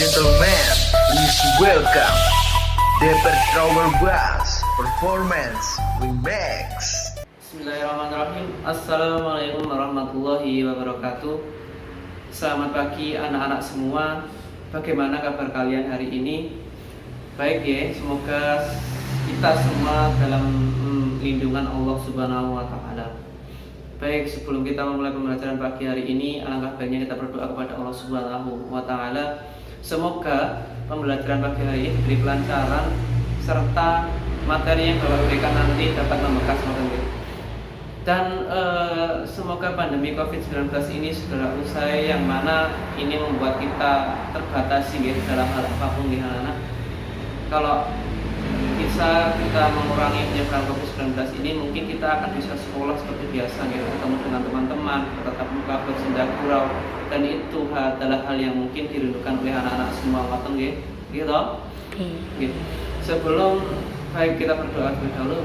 gentlemen, please welcome Deper Travel Bass Performance Remix. Bismillahirrahmanirrahim. Assalamualaikum warahmatullahi wabarakatuh. Selamat pagi anak-anak semua. Bagaimana kabar kalian hari ini? Baik ya, semoga kita semua dalam lindungan Allah Subhanahu wa taala. Baik, sebelum kita memulai pembelajaran pagi hari ini, alangkah baiknya kita berdoa kepada Allah Subhanahu wa taala. Semoga pembelajaran pagi hari ini diberi kelancaran serta materi yang Bapak berikan nanti dapat membekas materi. Dan semoga pandemi COVID-19 ini segera usai, yang mana ini membuat kita terbatasi ya, dalam hal apapun di anak. Kalau bisa kita mengurangi penyebaran COVID-19 ini, mungkin kita akan bisa sekolah seperti biasa ya, ketemu dengan teman-teman, tetap muka, bersenda gurau, dan itu adalah hal yang mungkin dirindukan oleh anak-anak semua mateng ya, gitu. Gitu. Sebelum baik kita berdoa terlebih dahulu,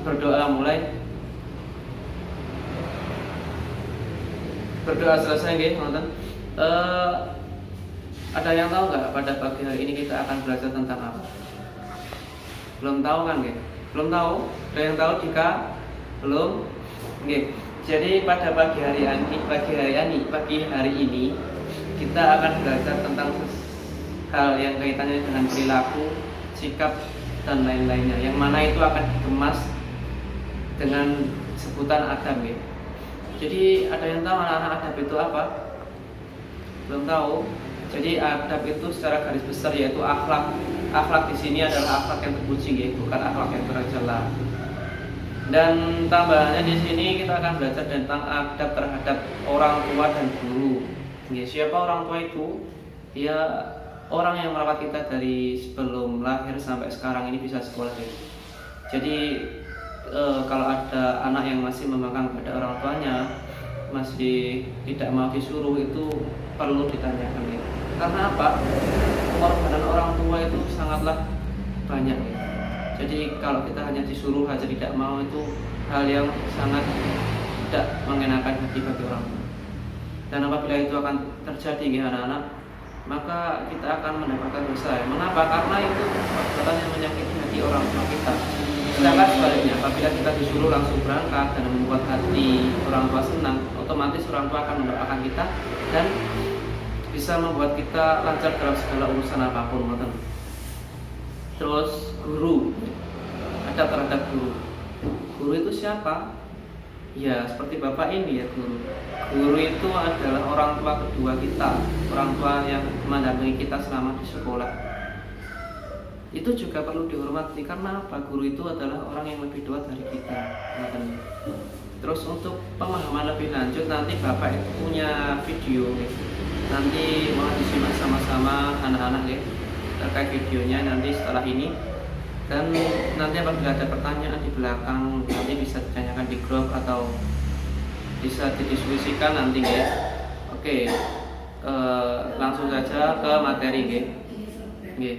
berdoa mulai. Berdoa selesai ya, teman-teman. Ada yang tahu nggak pada pagi hari ini kita akan belajar tentang apa? Belum tahu kan ya? Belum tahu? Ada yang tahu jika belum? Oke. Jadi pada pagi hari ini kita akan belajar tentang hal yang kaitannya dengan perilaku, sikap, dan lain-lainnya. Yang mana itu akan dikemas dengan sebutan adab ya. Jadi ada yang tahu anak-anak adab itu apa? Belum tahu. Jadi adab itu secara garis besar yaitu akhlak. Akhlak di sini adalah akhlak yang terpuji ya, bukan akhlak yang tercela. Dan tambahannya di sini kita akan belajar tentang adab terhadap orang tua dan guru. Ya, siapa orang tua itu? Ya, orang yang merawat kita dari sebelum lahir sampai sekarang ini bisa sekolah ya. Jadi kalau ada anak yang masih membangkang pada orang tuanya, masih tidak mau disuruh, itu perlu ditanyakan ya. Karena apa? Pengorbanan orang tua itu sangatlah banyak ya. Jadi kalau kita hanya disuruh aja tidak mau, itu hal yang sangat tidak mengenakan hati bagi orang tua. Dan apabila itu akan terjadi ya anak-anak, maka kita akan mendapatkan dosa. Mengapa? Karena itu perbuatan yang menyakiti hati orang tua kita. Sedangkan sebaliknya, apabila kita disuruh langsung berangkat dan membuat hati orang tua senang, otomatis orang tua akan mendoakan kita dan bisa membuat kita lancar dalam segala urusan apapun. Terus guru, adab terhadap guru. Guru itu siapa? Ya seperti bapak ini ya, guru. Guru itu adalah orang tua kedua kita, orang tua yang mendampingi kita selama di sekolah. Itu juga perlu dihormati karena apa? Guru itu adalah orang yang lebih tua dari kita. Terus untuk pemahaman lebih lanjut, nanti bapak itu punya video nih. Nanti mau disimak sama-sama anak-anak ya, terkait videonya nanti setelah ini. Dan nanti apabila ada pertanyaan di belakang, nanti bisa ditanyakan di grup atau bisa didiskusikan nanti ya. Oke, langsung saja ke materi ya.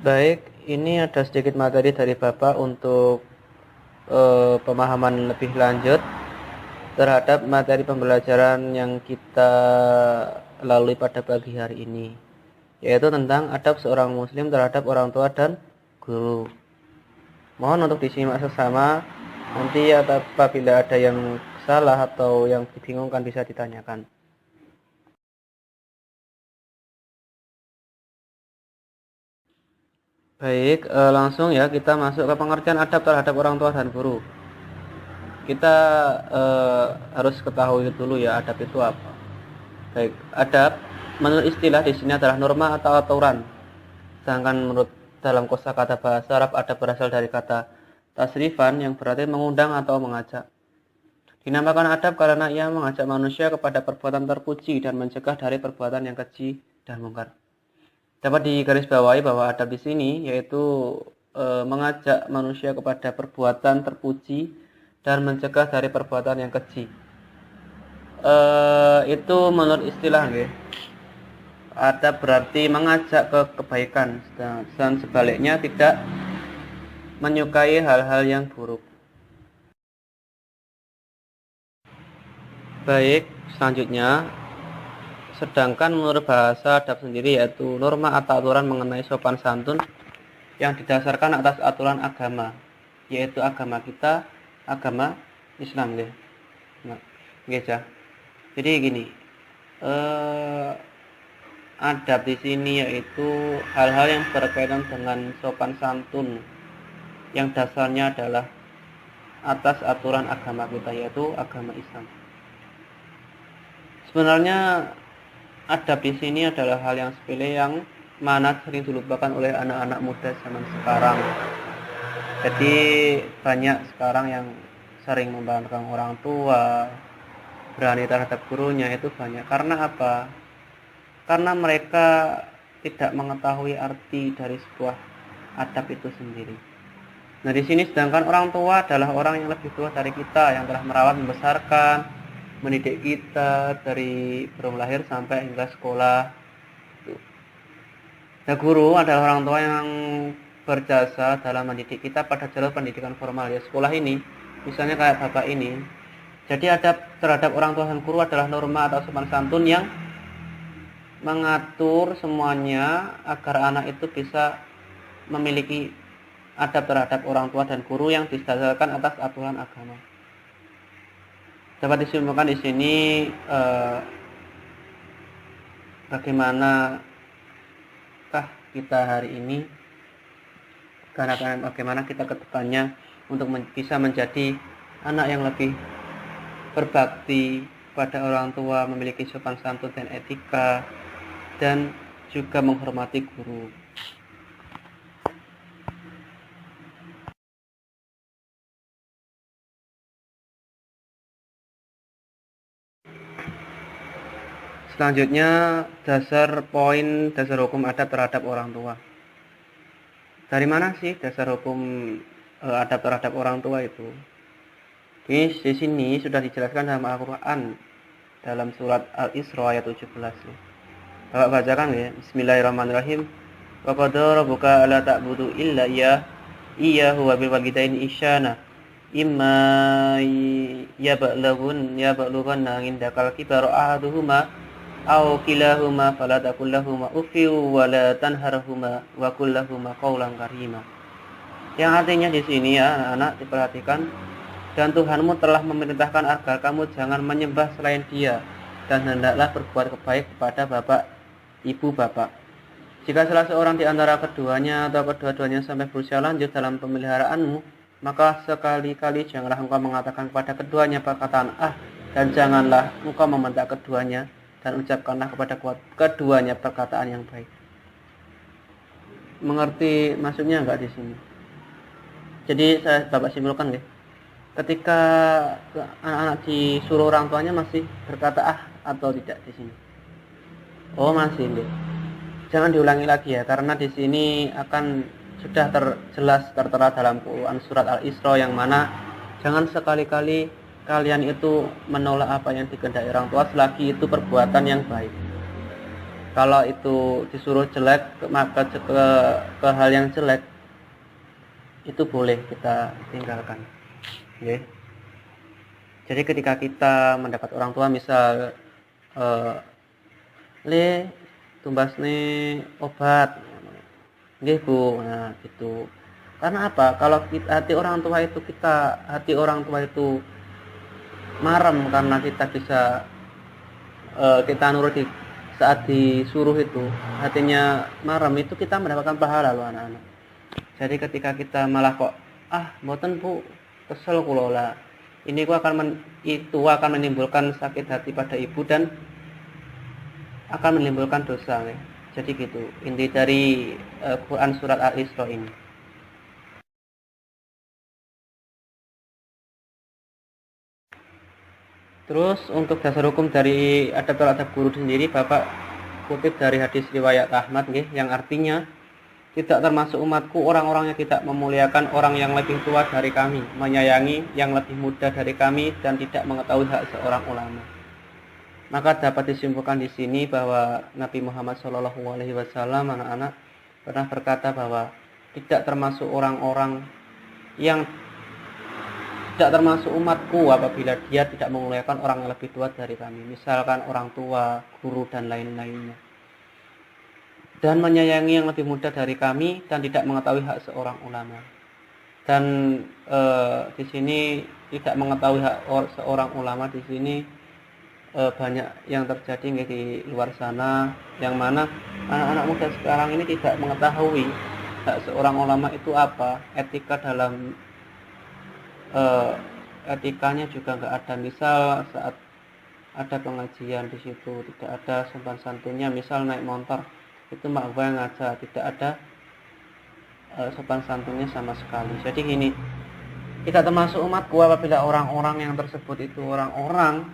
Baik, ini ada sedikit materi dari Bapak untuk pemahaman lebih lanjut terhadap materi pembelajaran yang kita lalui pada pagi hari ini, yaitu tentang adab seorang muslim terhadap orang tua dan guru. Mohon untuk disimak sesama, nanti apabila ada yang salah atau yang dibingungkan bisa ditanyakan. Baik, langsung ya kita masuk ke pengertian adab terhadap orang tua dan guru. Kita harus ketahui dulu ya, adab itu apa. Baik, adab menurut istilah di sini adalah norma atau aturan. Sedangkan menurut dalam kosakata bahasa Arab, adab berasal dari kata tasrifan yang berarti mengundang atau mengajak. Dinamakan adab karena ia mengajak manusia kepada perbuatan terpuji dan mencegah dari perbuatan yang keji dan mungkar. Dapat digarisbawahi bahwa adab di sini yaitu mengajak manusia kepada perbuatan terpuji dan mencegah dari perbuatan yang keji. Itu menurut istilah ya. Adab berarti mengajak ke kebaikan dan sebaliknya tidak menyukai hal-hal yang buruk. Baik, selanjutnya Sedangkan menurut bahasa adab sendiri yaitu norma atau aturan mengenai sopan santun yang didasarkan atas aturan agama, yaitu agama kita, agama Islam ya. Nah, ya. Jadi gini, adab di sini yaitu hal-hal yang berkaitan dengan sopan santun yang dasarnya adalah atas aturan agama kita, yaitu agama Islam. Sebenarnya adab di sini adalah hal yang sepele yang mana sering dilupakan oleh anak-anak muda zaman sekarang. Jadi banyak sekarang yang sering membanggakan orang tua, berani terhadap gurunya, itu banyak. Karena apa? Karena mereka tidak mengetahui arti dari sebuah adab itu sendiri. Nah, di sini sedangkan orang tua adalah orang yang lebih tua dari kita, yang telah merawat, membesarkan, mendidik kita dari belum lahir sampai hingga sekolah. Nah, guru adalah orang tua yang berjasa dalam mendidik kita pada jalur pendidikan formal ya, sekolah ini, misalnya kayak bapak ini. Jadi adab terhadap orang tua dan guru adalah norma atau sopan santun yang mengatur semuanya agar anak itu bisa memiliki adab terhadap orang tua dan guru yang didasarkan atas aturan agama. Dapat disimpulkan di sini bagaimanakah kita hari ini, karena bagaimana kita ke depannya untuk bisa menjadi anak yang lebih berbakti pada orang tua, memiliki sopan santun dan etika, dan juga menghormati guru. Selanjutnya, dasar hukum adab terhadap orang tua. Dari mana sih dasar hukum adab terhadap orang tua itu? Di sini sudah dijelaskan dalam Al-Quran dalam surat Al-Isra ayat 17. Bapak bacakan ya. Bismillahirrahmanirrahim. Wa qadara rabbuka alla ta'budu illa iyyahu wa bil walidaini ihsana. Imma yablughanna indakal kibara ahaduhuma aw kilahuma fala taqul lahumā uffin wa la tanharhumā wa qul lahumā qawlan karīmā. Yang artinya di sini ya anak-anak diperhatikan, dan Tuhanmu telah memerintahkan agar kamu jangan menyembah selain Dia, dan hendaklah berbuat baik kepada bapak, ibu, bapak. Jika salah seorang di antara keduanya atau kedua-duanya sampai berusia lanjut dalam pemeliharaanmu, maka sekali-kali janganlah engkau mengatakan kepada keduanya perkataan dan janganlah engkau membentak keduanya, dan ucapkanlah kepada keduanya perkataan yang baik. Mengerti maksudnya enggak di sini? Jadi Bapak simpulkan ya. Ketika anak-anak disuruh orang tuanya masih berkata atau tidak di sini? Oh, masih deh. Jangan diulangi lagi ya, karena di sini akan sudah jelas tertera dalam Quran surat Al-Isra yang mana jangan sekali-kali kalian itu menolak apa yang dikehendaki orang tua selagi itu perbuatan yang baik. Kalau itu disuruh jelek, maka ke hal yang jelek itu boleh kita tinggalkan. Okay. Jadi ketika kita mendapat orang tua misal tumbasne obat, nggih Bu, nah gitu. Karena apa? Kalau hati orang tua itu marem karena kita bisa kita nurut saat disuruh itu, hatinya marem, itu kita mendapatkan pahala loh anak-anak. Jadi ketika kita malah kok mboten Bu, kesel kula lah, ini itu akan menimbulkan sakit hati pada ibu dan akan menimbulkan dosa ya. Jadi gitu inti dari Quran surat Al-Isra ini. Terus untuk dasar hukum dari adab terhadap guru sendiri, Bapak kutip dari hadis riwayat Ahmad yang artinya, tidak termasuk umatku orang-orang yang tidak memuliakan orang yang lebih tua dari kami, menyayangi yang lebih muda dari kami, dan tidak mengetahui hak seorang ulama. Maka dapat disimpulkan di sini bahwa Nabi Muhammad SAW anak-anak pernah berkata bahwa tidak termasuk orang-orang yang tidak termasuk umatku apabila dia tidak memuliakan orang yang lebih tua dari kami, misalkan orang tua, guru, dan lain-lainnya, dan menyayangi yang lebih muda dari kami dan tidak mengetahui hak seorang ulama. Dan di sini tidak mengetahui hak seorang ulama di sini banyak yang terjadi di luar sana, yang mana anak-anak muda sekarang ini tidak mengetahui hak seorang ulama itu apa, etika dalam etikanya juga nggak ada. Misal saat ada pengajian di situ tidak ada sopan santunnya, misal naik motor itu mak gue yang ngajak, tidak ada sopan santunnya sama sekali. Jadi gini, tidak termasuk umatku apabila orang-orang yang tersebut itu orang-orang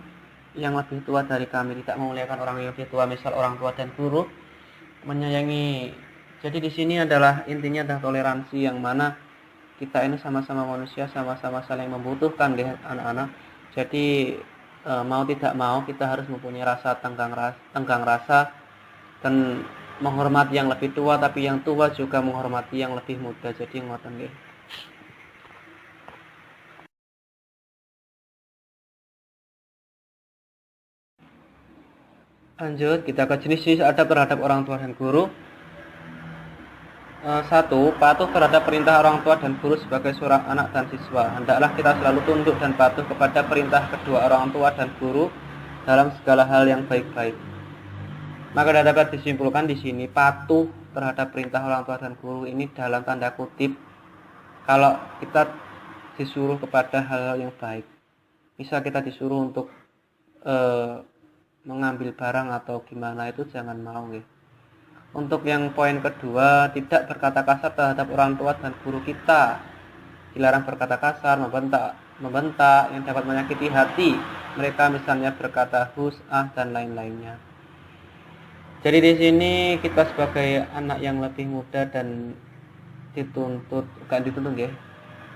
yang lebih tua dari kami tidak memuliakan orang yang lebih tua, misal orang tua dan guru, menyayangi. Jadi di sini adalah intinya adalah toleransi, yang mana kita ini sama-sama manusia, sama-sama saling membutuhkan deh anak-anak. Jadi mau tidak mau kita harus mempunyai rasa tenggang rasa dan menghormati yang lebih tua, tapi yang tua juga menghormati yang lebih muda. Jadi ngoten nggih. Lanjut kita ke jenis-jenis adab terhadap orang tua dan guru. 1. Patuh terhadap perintah orang tua dan guru sebagai seorang anak dan siswa. Hendaklah kita selalu tunduk dan patuh kepada perintah kedua orang tua dan guru dalam segala hal yang baik-baik. Maka dapat disimpulkan di sini patuh terhadap perintah orang tua dan guru ini dalam tanda kutip kalau kita disuruh kepada hal-hal yang baik. Misal kita disuruh untuk mengambil barang atau gimana, itu jangan mau ya. Untuk yang poin kedua, tidak berkata kasar terhadap orang tua dan guru kita. Dilarang berkata kasar, membentak yang dapat menyakiti hati mereka, misalnya berkata hus, dan lain-lainnya. Jadi di sini kita sebagai anak yang lebih muda dan dituntut ya,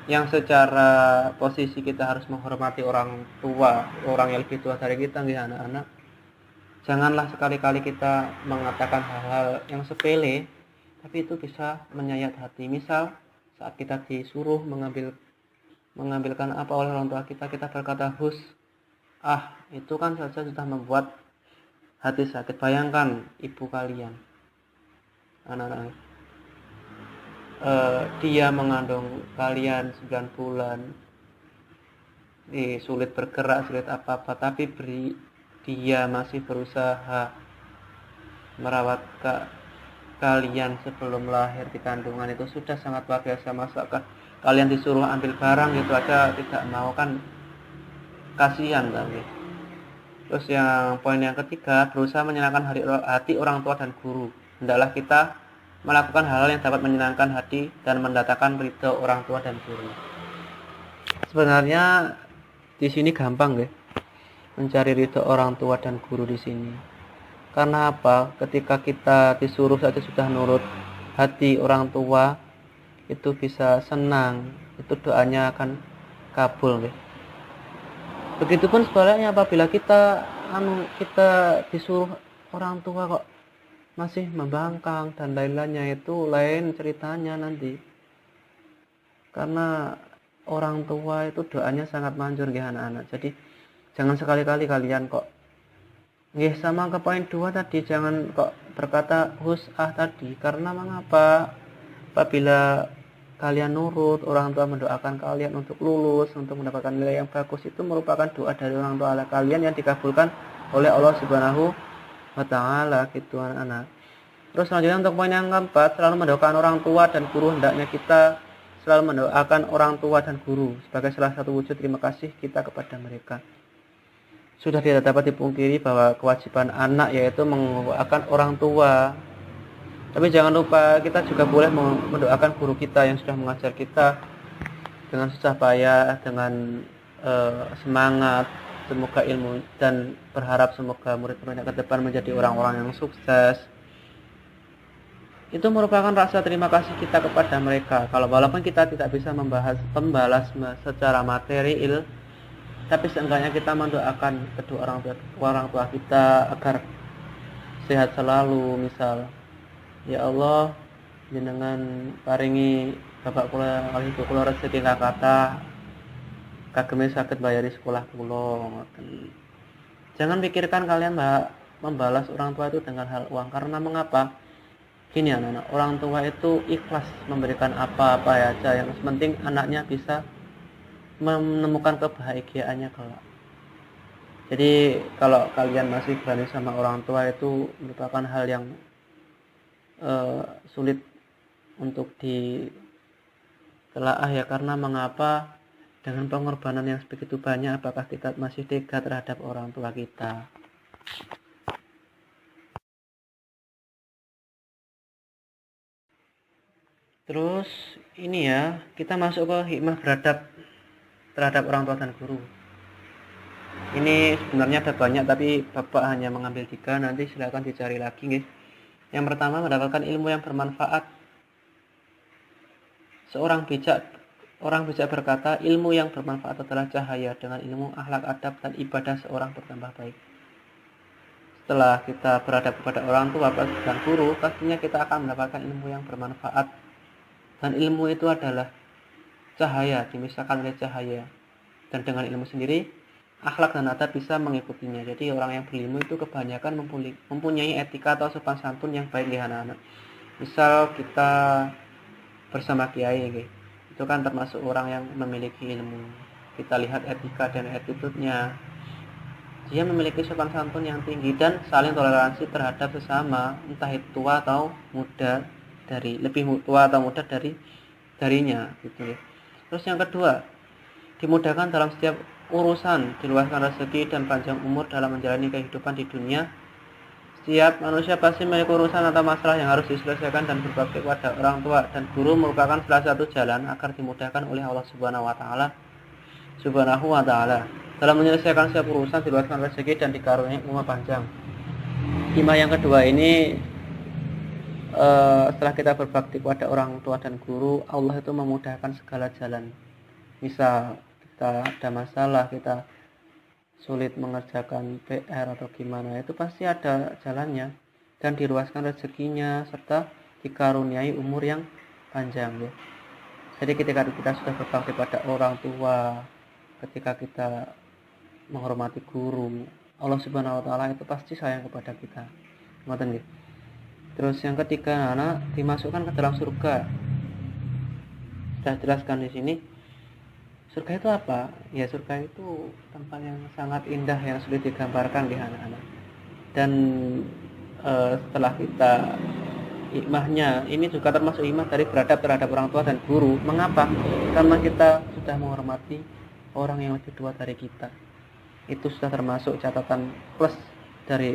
yang secara posisi kita harus menghormati orang tua, orang yang lebih tua dari kita ya anak-anak. Janganlah sekali-kali kita mengatakan hal-hal yang sepele, tapi itu bisa menyayat hati. Misal saat kita disuruh mengambilkan apa oleh orang tua kita, kita berkata hus, itu kan saja sudah membuat hati sakit. Bayangkan ibu kalian, anak-anak, dia mengandung kalian 9 bulan, sulit bergerak, sulit apa-apa, tapi dia masih berusaha merawat kalian sebelum lahir di kandungan. Itu sudah sangat luar biasa. Masa kalian disuruh ambil barang gitu aja tidak mau, kan kasihan tapi. Terus yang poin yang ketiga, berusaha menyenangkan hati orang tua dan guru. Hendaklah kita melakukan hal-hal yang dapat menyenangkan hati dan mendatangkan ridho orang tua dan guru. Sebenarnya di sini gampang ya, mencari ridho orang tua dan guru di sini. Karena apa? Ketika kita disuruh saja sudah nurut, hati orang tua itu bisa senang, itu doanya akan kabul ya. Begitupun sebaliknya apabila kita disuruh orang tua kok masih membangkang dan lain-lainnya, itu lain ceritanya nanti. Karena orang tua itu doanya sangat manjur ya anak-anak. Jadi jangan sekali-kali kalian kok sama ke poin 2 tadi, jangan kok berkata hus tadi. Karena mengapa? Apabila kalian nurut, orang tua mendoakan kalian untuk lulus, untuk mendapatkan nilai yang bagus, itu merupakan doa dari orang tua kalian yang dikabulkan oleh Allah Subhanahu wa ta'ala gitu anak-anak. Terus selanjutnya untuk poin yang keempat, selalu mendoakan orang tua dan guru. Hendaknya kita selalu mendoakan orang tua dan guru sebagai salah satu wujud terima kasih kita kepada mereka. Sudah tidak dapat dipungkiri bahwa kewajiban anak yaitu mendoakan orang tua. Tapi jangan lupa kita juga boleh mendoakan guru kita yang sudah mengajar kita dengan susah payah, dengan semangat, semoga ilmu, dan berharap semoga murid-muridnya ke depan menjadi orang-orang yang sukses. Itu merupakan rasa terima kasih kita kepada mereka. Kalau walaupun kita tidak bisa membalas secara material, tapi seenggaknya kita mendoakan kedua orang tua kita agar sehat selalu. Misal, ya Allah, jenengan paringi bapak kula kali ibu kula rezeki kata kageme sakit bayari sekolah kula ngoten. Jangan pikirkan kalian membalas orang tua itu dengan hal uang, karena mengapa? Gini anak-anak, orang tua itu ikhlas memberikan apa-apa aja, yang penting anaknya bisa menemukan kebahagiaannya kelak. Jadi kalau kalian masih berani sama orang tua, itu merupakan hal yang sulit untuk ditelaah ya, karena mengapa? Dengan pengorbanan yang begitu banyak, apakah kita masih tega terhadap orang tua kita? Terus ini ya, kita masuk ke hikmah beradab terhadap orang tua dan guru. Ini sebenarnya ada banyak, tapi Bapak hanya mengambil 3, nanti silakan dicari lagi guys. Yang pertama, mendapatkan ilmu yang bermanfaat. Orang bijak berkata, ilmu yang bermanfaat adalah cahaya. Dengan ilmu, akhlak, adab, dan ibadah seorang bertambah baik. Setelah kita beradab kepada orang tua dan guru, pastinya kita akan mendapatkan ilmu yang bermanfaat. Dan ilmu itu adalah cahaya, dimisahkan oleh cahaya. Dan dengan ilmu sendiri, akhlak dan adab bisa mengikutinya. Jadi orang yang berilmu itu kebanyakan mempunyai etika atau sopan santun yang baik di anak-anak. Misal kita bersama kiai guys, itu kan termasuk orang yang memiliki ilmu. Kita lihat etika dan attitude-nya. Dia memiliki sopan santun yang tinggi dan saling toleransi terhadap sesama, entah itu tua atau muda, lebih tua atau muda darinya gitu ya. Terus yang kedua, dimudahkan dalam setiap urusan, diluaskan rezeki dan panjang umur dalam menjalani kehidupan di dunia. Setiap manusia pasti memiliki urusan atau masalah yang harus diselesaikan, dan berbakti kepada orang tua dan guru merupakan salah satu jalan agar dimudahkan oleh Allah Subhanahu wa taala dalam menyelesaikan setiap urusan, diluaskan rezeki dan dikaruniai umur panjang. Hikmah yang kedua ini, setelah kita berbakti kepada orang tua dan guru, Allah itu memudahkan segala jalan. Misal kita ada masalah, kita sulit mengerjakan PR atau gimana, itu pasti ada jalannya, dan diluaskan rezekinya serta dikaruniai umur yang panjang ya. Jadi ketika kita sudah berbakti pada orang tua, ketika kita menghormati guru, Allah Subhanahu wa taala itu pasti sayang kepada kita. Ngoten nggih. Terus yang ketiga, anak dimasukkan ke dalam surga. Sudah jelaskan di sini. Surga itu apa? Ya, surga itu tempat yang sangat indah yang sulit digambarkan di anak-anak. Dan setelah kita hikmahnya, ini juga termasuk hikmah dari beradab terhadap orang tua dan guru. Mengapa? Karena kita sudah menghormati orang yang lebih tua dari kita. Itu sudah termasuk catatan plus dari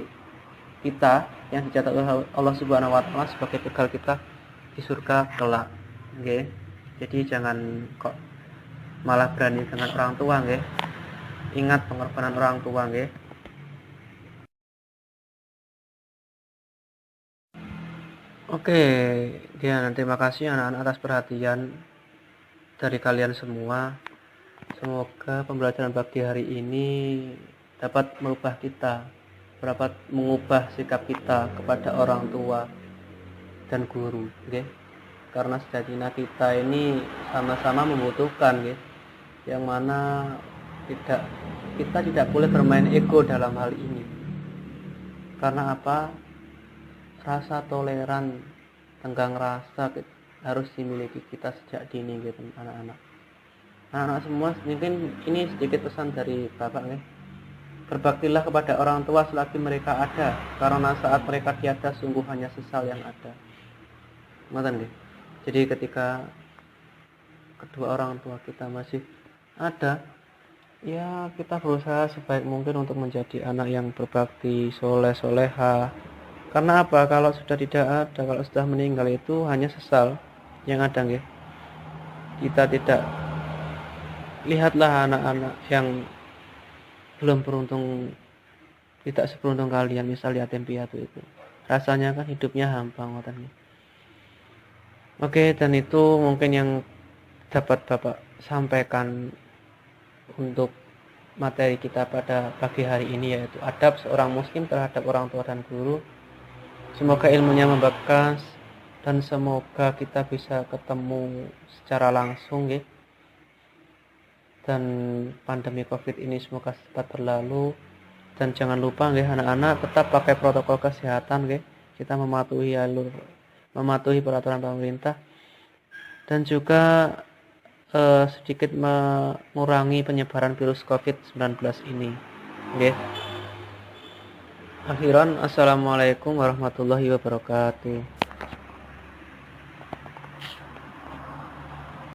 kita yang dicatat oleh Allah Subhanahu wa taala sebagai bekal kita di surga kelak. Nggih. Jadi jangan kok malah berani dengan orang tua nggih. Ingat pengorbanan orang tua nggih. Oke, Diana, terima kasih anak-anak atas perhatian dari kalian semua. Semoga pembelajaran pagi hari ini dapat merubah kita, dapat mengubah sikap kita kepada orang tua dan guru, nggih. Karena sejatinya kita ini sama-sama membutuhkan, nggih. Yang mana kita tidak boleh bermain ego dalam hal ini. Karena apa? Rasa toleran, tenggang rasa harus dimiliki kita sejak dini gitu anak-anak. Anak-anak semua, mungkin ini sedikit pesan dari Bapak nih. Berbaktilah kepada orang tua selagi mereka ada, karena saat mereka tiada sungguh hanya sesal yang ada. Ngoten nggih. Jadi ketika kedua orang tua kita masih ada, ya kita berusaha sebaik mungkin untuk menjadi anak yang berbakti, soleh, soleha. Karena apa? Kalau sudah tidak ada, kalau sudah meninggal itu hanya sesal yang ada nggih. Kita tidak, lihatlah anak-anak yang belum beruntung, tidak seberuntung kalian, misal yatim piatu itu. Rasanya kan hidupnya hampa ngoten. Oke, dan itu mungkin yang dapat Bapak sampaikan untuk materi kita pada pagi hari ini, yaitu adab seorang muslim terhadap orang tua dan guru. Semoga ilmunya membekas dan semoga kita bisa ketemu secara langsung ya. dan pandemi Covid ini semoga cepat berlalu. Dan jangan lupa nggih anak-anak tetap pakai protokol kesehatan nggih. Kita mematuhi peraturan pemerintah dan juga sedikit mengurangi penyebaran virus Covid-19 ini. Nggih. Akhiran assalamualaikum warahmatullahi wabarakatuh.